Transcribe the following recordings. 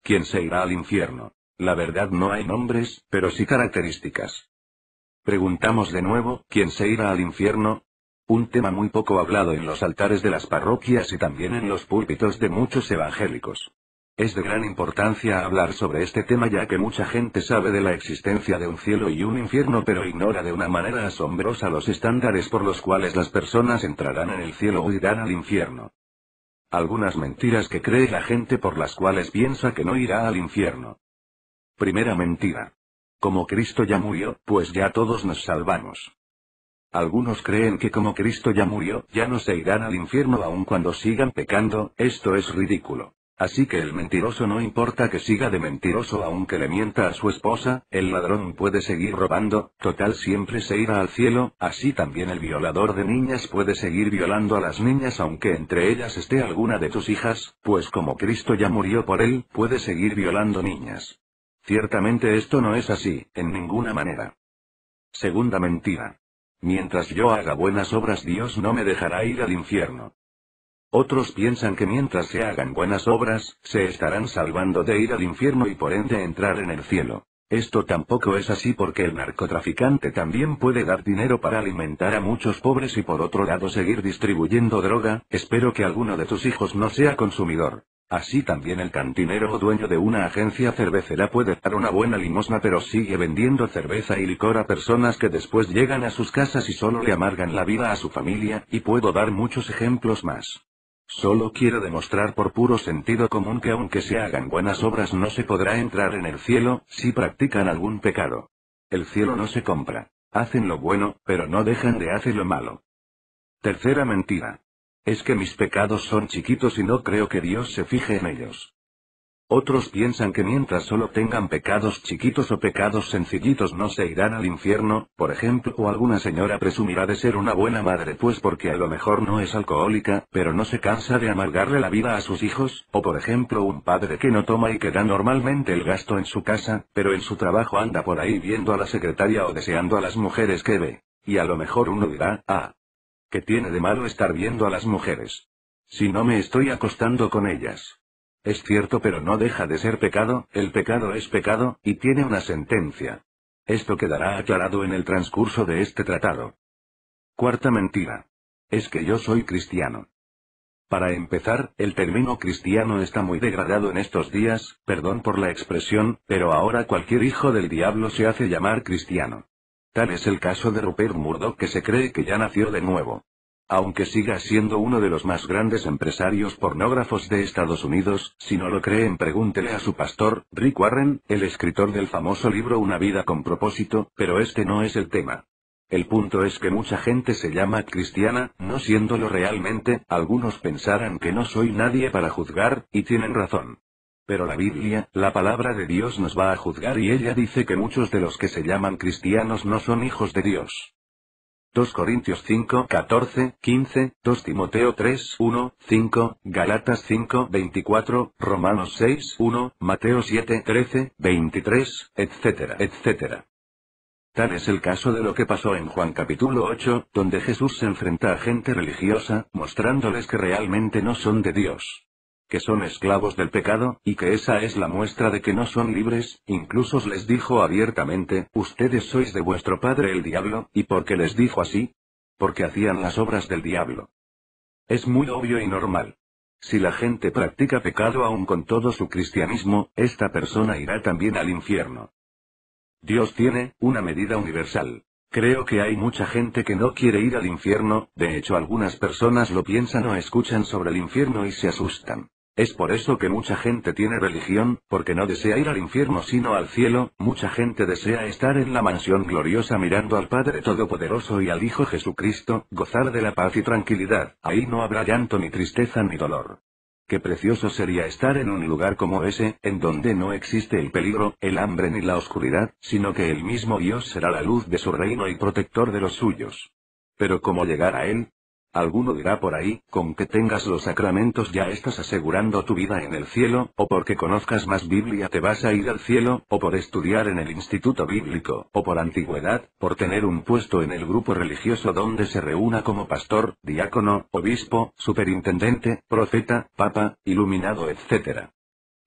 ¿Quién se irá al infierno? La verdad, no hay nombres, pero sí características. Preguntamos de nuevo, ¿quién se irá al infierno? Un tema muy poco hablado en los altares de las parroquias y también en los púlpitos de muchos evangélicos. Es de gran importancia hablar sobre este tema, ya que mucha gente sabe de la existencia de un cielo y un infierno, pero ignora de una manera asombrosa los estándares por los cuales las personas entrarán en el cielo o irán al infierno. Algunas mentiras que cree la gente por las cuales piensa que no irá al infierno. Primera mentira. Como Cristo ya murió, pues ya todos nos salvamos. Algunos creen que como Cristo ya murió, ya no se irán al infierno aun cuando sigan pecando. Esto es ridículo. Así que el mentiroso, no importa que siga de mentiroso aunque le mienta a su esposa, el ladrón puede seguir robando, total siempre se irá al cielo. Así también el violador de niñas puede seguir violando a las niñas aunque entre ellas esté alguna de tus hijas, pues como Cristo ya murió por él, puede seguir violando niñas. Ciertamente esto no es así, en ninguna manera. Segunda mentira. Mientras yo haga buenas obras, Dios no me dejará ir al infierno. Otros piensan que mientras se hagan buenas obras, se estarán salvando de ir al infierno y por ende entrar en el cielo. Esto tampoco es así, porque el narcotraficante también puede dar dinero para alimentar a muchos pobres y por otro lado seguir distribuyendo droga. Espero que alguno de tus hijos no sea consumidor. Así también el cantinero o dueño de una agencia cervecera puede dar una buena limosna, pero sigue vendiendo cerveza y licor a personas que después llegan a sus casas y solo le amargan la vida a su familia, y puedo dar muchos ejemplos más. Solo quiero demostrar por puro sentido común que aunque se hagan buenas obras no se podrá entrar en el cielo, si practican algún pecado. El cielo no se compra. Hacen lo bueno, pero no dejan de hacer lo malo. Tercera mentira. Es que mis pecados son chiquitos y no creo que Dios se fije en ellos. Otros piensan que mientras solo tengan pecados chiquitos o pecados sencillitos no se irán al infierno. Por ejemplo, o alguna señora presumirá de ser una buena madre pues porque a lo mejor no es alcohólica, pero no se cansa de amargarle la vida a sus hijos, o por ejemplo un padre que no toma y que da normalmente el gasto en su casa, pero en su trabajo anda por ahí viendo a la secretaria o deseando a las mujeres que ve. Y a lo mejor uno dirá, ¿qué tiene de malo estar viendo a las mujeres? Si no me estoy acostando con ellas. Es cierto, pero no deja de ser pecado. El pecado es pecado, y tiene una sentencia. Esto quedará aclarado en el transcurso de este tratado. Cuarta mentira. Es que yo soy cristiano. Para empezar, el término cristiano está muy degradado en estos días, perdón por la expresión, pero ahora cualquier hijo del diablo se hace llamar cristiano. Tal es el caso de Rupert Murdoch, que se cree que ya nació de nuevo. Aunque siga siendo uno de los más grandes empresarios pornógrafos de Estados Unidos, si no lo creen pregúntele a su pastor, Rick Warren, el escritor del famoso libro Una vida con propósito, pero este no es el tema. El punto es que mucha gente se llama cristiana, no siéndolo realmente. Algunos pensarán que no soy nadie para juzgar, y tienen razón. Pero la Biblia, la palabra de Dios, nos va a juzgar y ella dice que muchos de los que se llaman cristianos no son hijos de Dios. 2 Corintios 5, 14, 15, 2 Timoteo 3, 1, 5, Galatas 5, 24, Romanos 6, 1, Mateo 7, 13, 23, etcétera, etcétera. Tal es el caso de lo que pasó en Juan capítulo 8, donde Jesús se enfrenta a gente religiosa, mostrándoles que realmente no son de Dios. Que son esclavos del pecado, y que esa es la muestra de que no son libres. Incluso les dijo abiertamente, ustedes sois de vuestro padre el diablo. ¿Y por qué les dijo así? Porque hacían las obras del diablo. Es muy obvio y normal. Si la gente practica pecado aun con todo su cristianismo, esta persona irá también al infierno. Dios tiene una medida universal. Creo que hay mucha gente que no quiere ir al infierno, de hecho algunas personas lo piensan o escuchan sobre el infierno y se asustan. Es por eso que mucha gente tiene religión, porque no desea ir al infierno sino al cielo. Mucha gente desea estar en la mansión gloriosa mirando al Padre Todopoderoso y al Hijo Jesucristo, gozar de la paz y tranquilidad. Ahí no habrá llanto ni tristeza ni dolor. Qué precioso sería estar en un lugar como ese, en donde no existe el peligro, el hambre ni la oscuridad, sino que el mismo Dios será la luz de su reino y protector de los suyos. Pero ¿cómo llegar a él? Alguno dirá por ahí, con que tengas los sacramentos ya estás asegurando tu vida en el cielo, o porque conozcas más Biblia te vas a ir al cielo, o por estudiar en el instituto bíblico, o por antigüedad, por tener un puesto en el grupo religioso donde se reúna como pastor, diácono, obispo, superintendente, profeta, papa, iluminado, etc.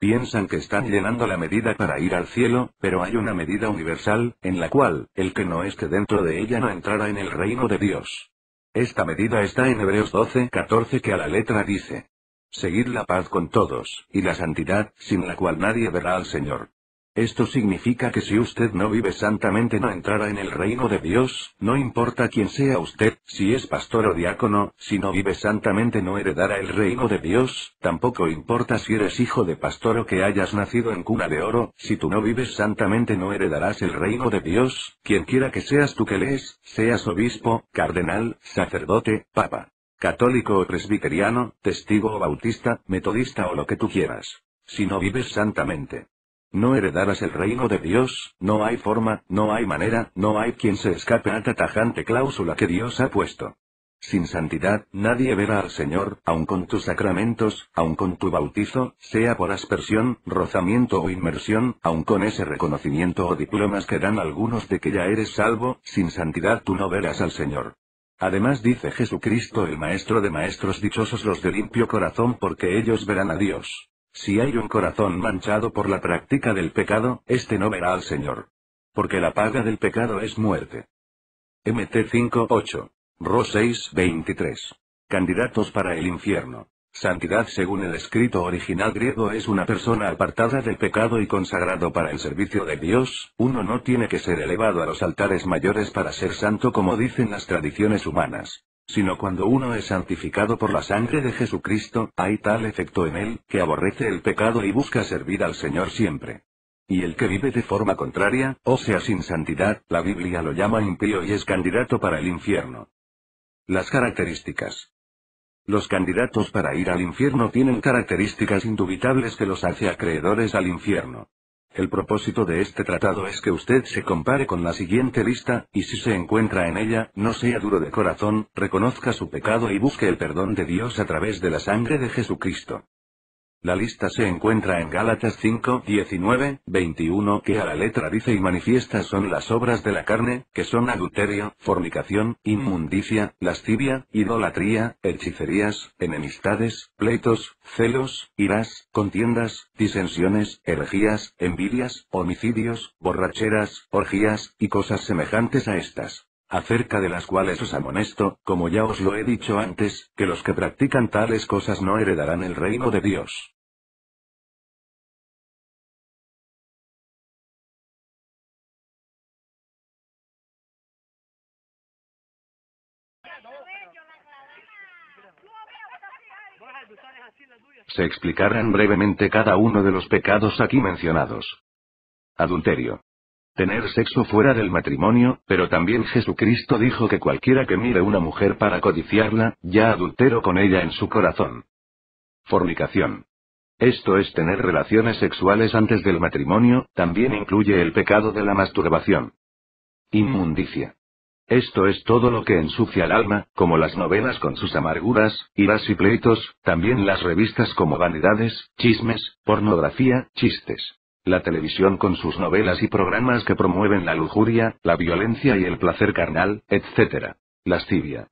Piensan que están llenando la medida para ir al cielo, pero hay una medida universal, en la cual, el que no esté dentro de ella no entrará en el reino de Dios. Esta medida está en Hebreos 12:14 que a la letra dice: seguid la paz con todos, y la santidad, sin la cual nadie verá al Señor. Esto significa que si usted no vive santamente no entrará en el reino de Dios, no importa quién sea usted, si es pastor o diácono, si no vive santamente no heredará el reino de Dios, tampoco importa si eres hijo de pastor o que hayas nacido en cuna de oro, si tú no vives santamente no heredarás el reino de Dios, quienquiera que seas tú que lees, seas obispo, cardenal, sacerdote, papa, católico o presbiteriano, testigo o bautista, metodista o lo que tú quieras. Si no vives santamente, no heredarás el reino de Dios, no hay forma, no hay manera, no hay quien se escape a esta tajante cláusula que Dios ha puesto. Sin santidad, nadie verá al Señor, aun con tus sacramentos, aun con tu bautizo, sea por aspersión, rozamiento o inmersión, aun con ese reconocimiento o diplomas que dan algunos de que ya eres salvo, sin santidad tú no verás al Señor. Además dice Jesucristo el Maestro de Maestros: dichosos los de limpio corazón porque ellos verán a Dios. Si hay un corazón manchado por la práctica del pecado, este no verá al Señor. Porque la paga del pecado es muerte. Mt 5:8. Ro 6:23. Candidatos para el infierno. Santidad según el escrito original griego es una persona apartada del pecado y consagrado para el servicio de Dios. Uno no tiene que ser elevado a los altares mayores para ser santo como dicen las tradiciones humanas, sino cuando uno es santificado por la sangre de Jesucristo, hay tal efecto en él, que aborrece el pecado y busca servir al Señor siempre. Y el que vive de forma contraria, o sea sin santidad, la Biblia lo llama impío y es candidato para el infierno. Las características. Los candidatos para ir al infierno tienen características indubitables que los hace acreedores al infierno. El propósito de este tratado es que usted se compare con la siguiente lista, y si se encuentra en ella, no sea duro de corazón, reconozca su pecado y busque el perdón de Dios a través de la sangre de Jesucristo. La lista se encuentra en Gálatas 5:19-21 que a la letra dice: y manifiestas son las obras de la carne, que son adulterio, fornicación, inmundicia, lascivia, idolatría, hechicerías, enemistades, pleitos, celos, iras, contiendas, disensiones, herejías, envidias, homicidios, borracheras, orgías, y cosas semejantes a estas, acerca de las cuales os amonesto, como ya os lo he dicho antes, que los que practican tales cosas no heredarán el reino de Dios. Se explicarán brevemente cada uno de los pecados aquí mencionados. Adulterio. Tener sexo fuera del matrimonio, pero también Jesucristo dijo que cualquiera que mire una mujer para codiciarla, ya adulteró con ella en su corazón. Fornicación. Esto es tener relaciones sexuales antes del matrimonio, también incluye el pecado de la masturbación. Inmundicia. Esto es todo lo que ensucia el alma, como las novelas con sus amarguras, iras y pleitos, también las revistas como vanidades, chismes, pornografía, chistes. La televisión con sus novelas y programas que promueven la lujuria, la violencia y el placer carnal, etc. Lascivia.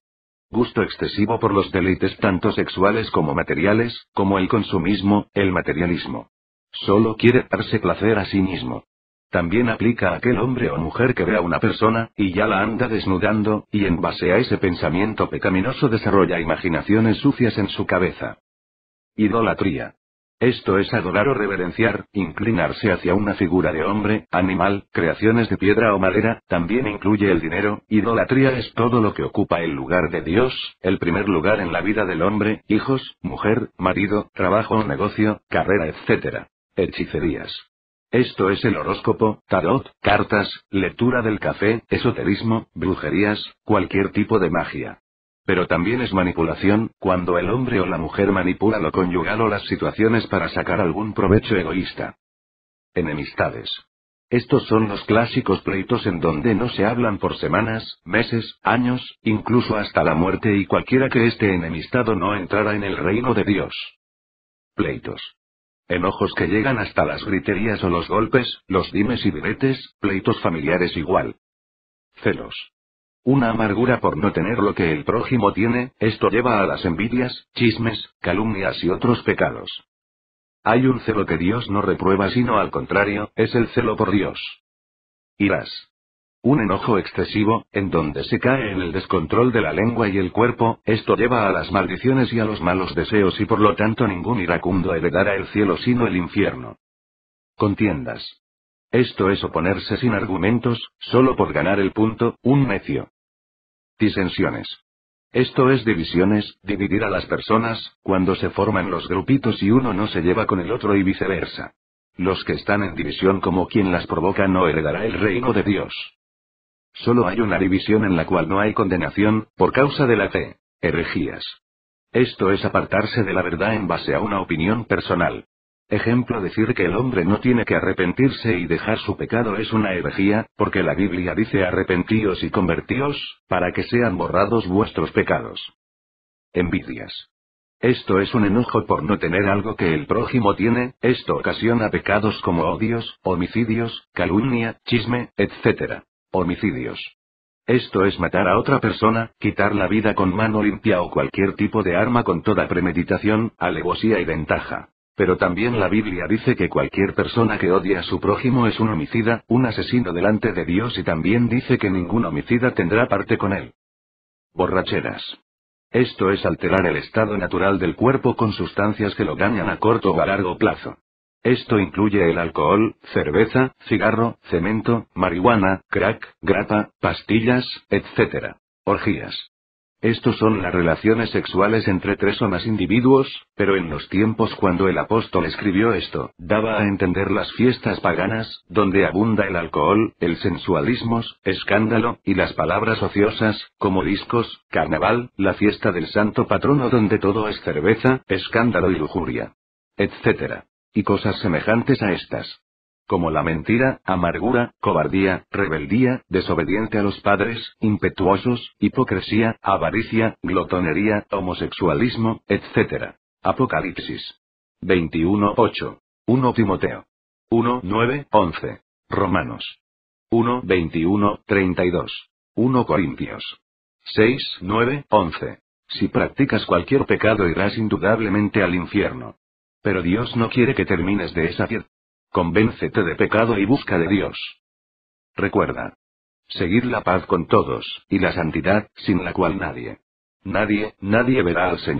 Gusto excesivo por los deleites tanto sexuales como materiales, como el consumismo, el materialismo. Solo quiere darse placer a sí mismo. También aplica a aquel hombre o mujer que ve a una persona, y ya la anda desnudando, y en base a ese pensamiento pecaminoso desarrolla imaginaciones sucias en su cabeza. Idolatría. Esto es adorar o reverenciar, inclinarse hacia una figura de hombre, animal, creaciones de piedra o madera, también incluye el dinero. Idolatría es todo lo que ocupa el lugar de Dios, el primer lugar en la vida del hombre, hijos, mujer, marido, trabajo o negocio, carrera, etc. Hechicerías. Esto es el horóscopo, tarot, cartas, lectura del café, esoterismo, brujerías, cualquier tipo de magia. Pero también es manipulación, cuando el hombre o la mujer manipula lo conyugal o las situaciones para sacar algún provecho egoísta. Enemistades. Estos son los clásicos pleitos en donde no se hablan por semanas, meses, años, incluso hasta la muerte, y cualquiera que esté enemistado no entrará en el reino de Dios. Pleitos. Enojos que llegan hasta las griterías o los golpes, los dimes y diretes, pleitos familiares igual. Celos. Una amargura por no tener lo que el prójimo tiene, esto lleva a las envidias, chismes, calumnias y otros pecados. Hay un celo que Dios no reprueba sino al contrario, es el celo por Dios. Irás. Un enojo excesivo, en donde se cae en el descontrol de la lengua y el cuerpo, esto lleva a las maldiciones y a los malos deseos y por lo tanto ningún iracundo heredará el cielo sino el infierno. Contiendas. Esto es oponerse sin argumentos, solo por ganar el punto, un necio. Disensiones. Esto es divisiones, dividir a las personas, cuando se forman los grupitos y uno no se lleva con el otro y viceversa. Los que están en división como quien las provoca no heredará el reino de Dios. Solo hay una división en la cual no hay condenación, por causa de la fe. Herejías. Esto es apartarse de la verdad en base a una opinión personal. Ejemplo, decir que el hombre no tiene que arrepentirse y dejar su pecado es una herejía, porque la Biblia dice arrepentíos y convertíos, para que sean borrados vuestros pecados. Envidias. Esto es un enojo por no tener algo que el prójimo tiene, esto ocasiona pecados como odios, homicidios, calumnia, chisme, etc. Homicidios. Esto es matar a otra persona, quitar la vida con mano limpia o cualquier tipo de arma con toda premeditación, alevosía y ventaja. Pero también la Biblia dice que cualquier persona que odia a su prójimo es un homicida, un asesino delante de Dios y también dice que ningún homicida tendrá parte con él. Borracheras. Esto es alterar el estado natural del cuerpo con sustancias que lo dañan a corto o a largo plazo. Esto incluye el alcohol, cerveza, cigarro, cemento, marihuana, crack, grapa, pastillas, etc. Orgías. Estos son las relaciones sexuales entre 3 o más individuos, pero en los tiempos cuando el apóstol escribió esto, daba a entender las fiestas paganas, donde abunda el alcohol, el sensualismo, escándalo, y las palabras ociosas, como discos, carnaval, la fiesta del santo patrono donde todo es cerveza, escándalo y lujuria, etc. Y cosas semejantes a estas. Como la mentira, amargura, cobardía, rebeldía, desobediente a los padres, impetuosos, hipocresía, avaricia, glotonería, homosexualismo, etc. Apocalipsis 21:8. 1 Timoteo 1:9-11. Romanos 1:21-32. 1 Corintios 6:9-11. Si practicas cualquier pecado irás indudablemente al infierno. Pero Dios no quiere que termines de esa fiesta. Convéncete de pecado y busca de Dios. Recuerda. Seguir la paz con todos, y la santidad, sin la cual nadie verá al Señor.